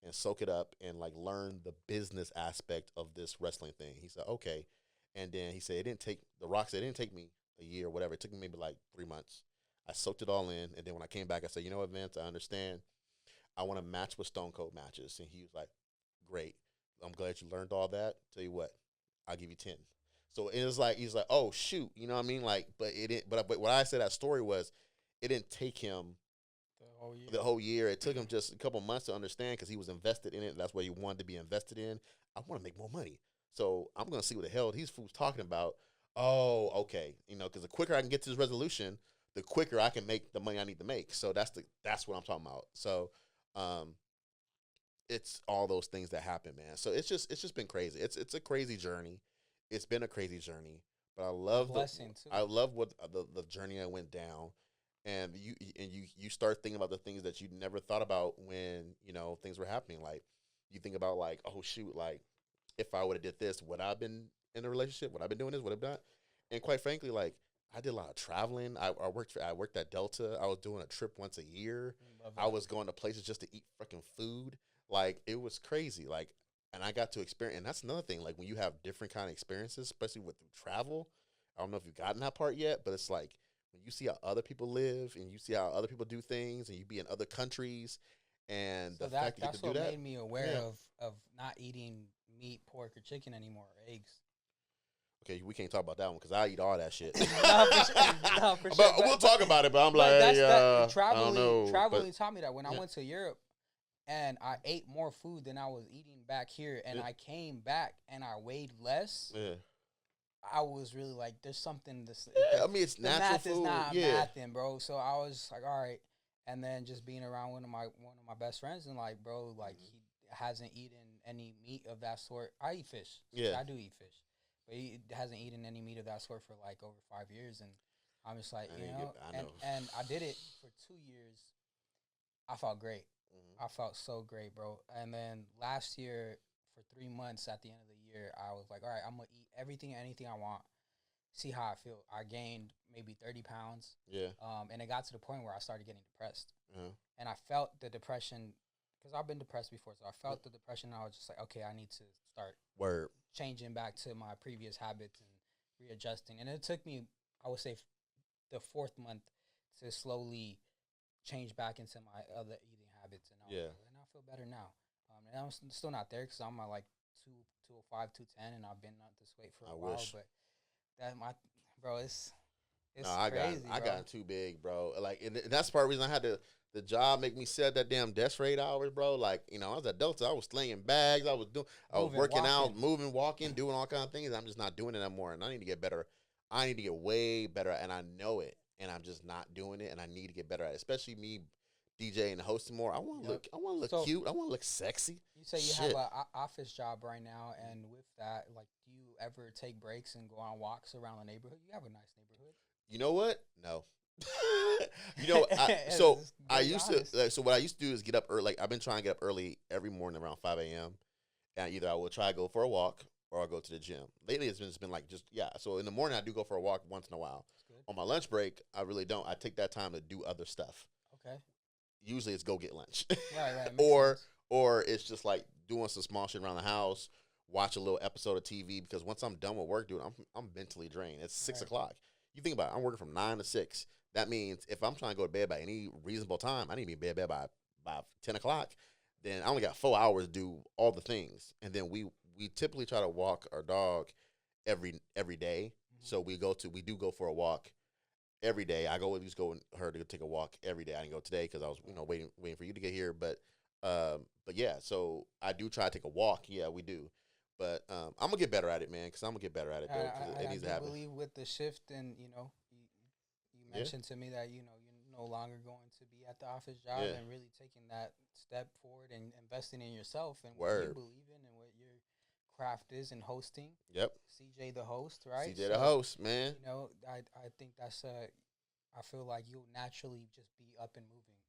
B: and soak it up and like learn the business aspect of this wrestling thing." He said, "Okay." And then he said, The Rock said, it didn't take me a year or whatever. It took me maybe like 3 months. I soaked it all in. And then when I came back, I said, "You know what, Vince, I understand. I want to match with Stone Cold matches." And he was like, "Great. I'm glad you learned all that. Tell you what, I'll give you 10." So it was like, he's like, "Oh, shoot." You know what I mean? Like, but it didn't, but what I said that story was, it didn't take him the whole year. It took him just a couple months to understand because he was invested in it. That's what he wanted to be invested in. I want to make more money. So I'm going to see what the hell these fools talking about. Oh, okay. Because the quicker I can get to this resolution, the quicker I can make the money I need to make. So that's what I'm talking about. So, it's all those things that happen, man. So it's just been crazy. It's a crazy journey. It's been a crazy journey, but I love what the journey I went down, and you start thinking about the things that you never thought about when things were happening. Like you think about like, oh shoot, like if I would have did this, would I have been in a relationship? Would I have been doing this? Would I have done? And quite frankly, like I did a lot of traveling. I worked at Delta. I was doing a trip once a year. I was going to places just to eat freaking food. Like it was crazy. Like, and I got to experience. And that's another thing. Like when you have different kind of experiences, especially with travel. I don't know if you've gotten that part yet, but it's like when you see how other people live and you see how other people do things, and you be in other countries, and
A: so
B: the fact that you get to do that.
A: That's what made me aware of not eating meat, pork, or chicken anymore, or eggs.
B: Okay, we can't talk about that one because I eat all that shit.
A: No, for sure.
B: We'll talk about it, but I'm like,
A: traveling,
B: I don't know.
A: Traveling taught me that when I went to Europe and I ate more food than I was eating back here, and I came back and I weighed less.
B: Yeah.
A: I was really like, there's something.
B: I mean, it's natural
A: math
B: food.
A: Is not mathing, bro. So I was like, all right. And then just being around one of my best friends and like, bro, like he hasn't eaten any meat of that sort. I eat fish. I do eat fish. But he hasn't eaten any meat of that sort for like over 5 years, and I'm just like, and I did it for 2 years. I felt great. I felt so great, bro. And then last year, for 3 months at the end of the year, I was like, all right, I'm gonna eat everything and anything I want. See how I feel. I gained maybe 30 pounds.
B: Yeah.
A: And it got to the point where I started getting depressed. And I felt the depression because I've been depressed before. So I felt the depression. And I was just like, okay, I need to start changing back to my previous habits and readjusting. And it took me, I would say, the 4th month to slowly change back into my other eating habits. And I feel better now. And I'm still not there because I'm at like 205, 210, and I've been at this weight for a while. Wish. But it's crazy.
B: I got too big, bro. Like, and that's part of the reason I had the job make me set that damn desk rate hours, bro. Like, you know, I was at Delta, I was slinging bags, I was working out, moving, walking, doing all kind of things. I'm just not doing it anymore, and I need to get better. I need to get way better, and I know it, and I'm just not doing it, and I need to get better at it. Especially me DJing and hosting more. I want to look cute. I want to look sexy.
A: You say you have an office job right now, and with that, like, do you ever take breaks and go on walks around the neighborhood? You have a nice neighborhood.
B: You know what? No. I used to. So what I used to do is get up early. Like, I've been trying to get up early every morning around 5 a.m. And either I will try to go for a walk or I'll go to the gym. Lately, it's been like So in the morning, I do go for a walk once in a while. On my lunch break, I really don't. I take that time to do other stuff.
A: Okay.
B: Usually, it's go get lunch.
A: Right.
B: Or it's just like doing some small shit around the house. Watch a little episode of TV because once I'm done with work, dude, I'm mentally drained. It's 6 o'clock. You think about it, I'm working from 9 to 6. That means if I'm trying to go to bed by any reasonable time, I need to be in bed by 10 o'clock. Then I only got 4 hours to do all the things. And then we typically try to walk our dog every day. Mm-hmm. So we do go for a walk every day. I go at least go with her to take a walk every day. I didn't go today because I was waiting for you to get here. But yeah, so I do try to take a walk. Yeah, we do. But I'm gonna get better at it, man. Because I'm gonna get better at it though. It needs to happen.
A: I believe with the shift, and you mentioned to me that you're no longer going to be at the office job, and really taking that step forward and investing in yourself and what you believe in and what your craft is in hosting.
B: Yep.
A: CJ the host, right?
B: CJ the host, man.
A: I think that's I feel like you'll naturally just be up and moving,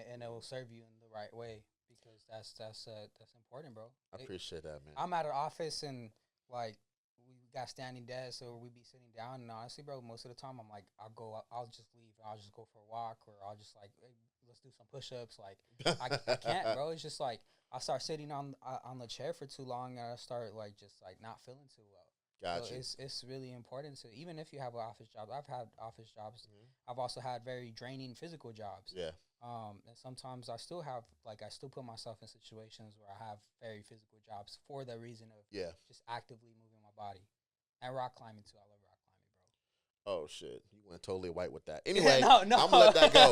A: and it will serve you in the right way. Because that's important, bro.
B: I appreciate that, man.
A: I'm at an office and like we got standing desks, or we be sitting down. And honestly, bro, most of the time I'm like, I'll just leave. I'll just go for a walk, or I'll just like, hey, let's do some push-ups. Like I can't, bro. It's just like I start sitting on the chair for too long, and I start like just like not feeling too well.
B: Gotcha.
A: So it's really important to, even if you have an office job. I've had office jobs. Mm-hmm. I've also had very draining physical jobs.
B: Yeah.
A: And sometimes I still put myself in situations where I have very physical jobs for the reason of just actively moving my body. And rock climbing too. I love rock climbing, bro.
B: Oh shit, you went totally white with that. Anyway,
A: no.
B: I'm gonna let that go.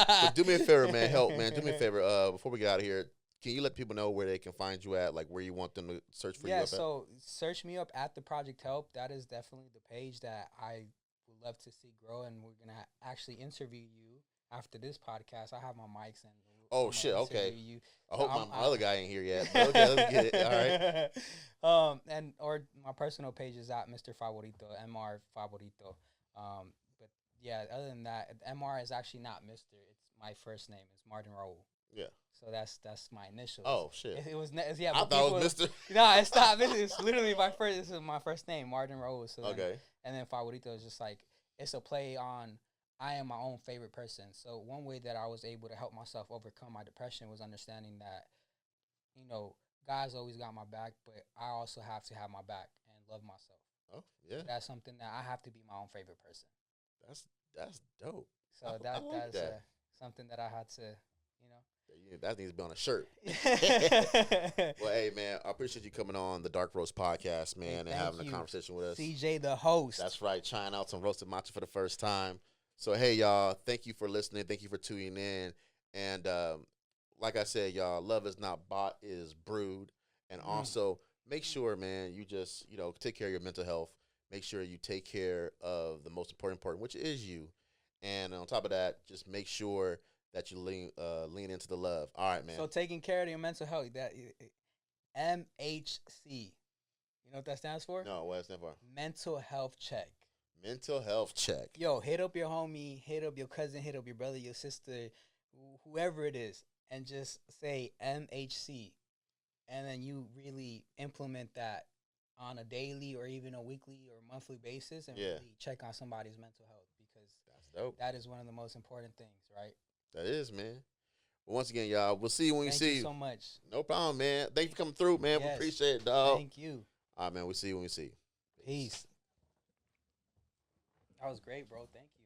B: But do me a favor, man. Help, man. Do me a favor. Before we get out of here, can you let people know where they can find you at, like where you want them to search for you?
A: Yeah, so search me up at the Project Help. That is definitely the page that I would love to see grow, and we're gonna actually interview you after this podcast. I have my mics and.
B: Oh shit! Okay. I hope my other guy ain't here yet. Okay, let's get it. All
A: right. Or my personal page is at Mr. Favorito, Mr. Favorito. But yeah, other than that, Mr. is actually not Mr. It's my first name. It's Martin Raul.
B: Yeah.
A: So that's my initials.
B: Oh shit!
A: It was
B: I thought it was Mr.
A: No, it's not. It's literally my first. This is my first name, Martin Raul. So
B: okay.
A: And then Favorito is just like, it's a play on, I am my own favorite person. So one way that I was able to help myself overcome my depression was understanding that, God's always got my back, but I also have to have my back and love myself.
B: Oh, yeah.
A: That's something that I have to be my own favorite person.
B: That's dope.
A: So that's something that I had to,
B: That needs to be on a shirt. Well, hey, man, I appreciate you coming on the Dark Roast podcast, man, and having a conversation with us.
A: CJ the host.
B: That's right, trying out some roasted matcha for the first time. So, hey, y'all, thank you for listening. Thank you for tuning in. And like I said, y'all, love is not bought, it is brewed. And also, make sure, man, you just, take care of your mental health. Make sure you take care of the most important part, which is you. And on top of that, just make sure that you lean into the love. All right, man.
A: So taking care of your mental health, that MHC. You know what that stands for?
B: No, what does that stand for?
A: Mental health check.
B: Mental health check.
A: Yo, hit up your homie, hit up your cousin, hit up your brother, your sister, whoever it is, and just say MHC. And then you really implement that on a daily or even a weekly or monthly basis and really check on somebody's mental health, because
B: that's dope.
A: That is one of the most important things, right?
B: That is, man. But once again, y'all, we'll see you when you see you.
A: Thank you so much.
B: No problem, man. Thank you for coming through, man. Yes. We appreciate it, dog.
A: Thank you.
B: All right, man. We'll see you when we see you.
A: Peace. That was great, bro. Thank you.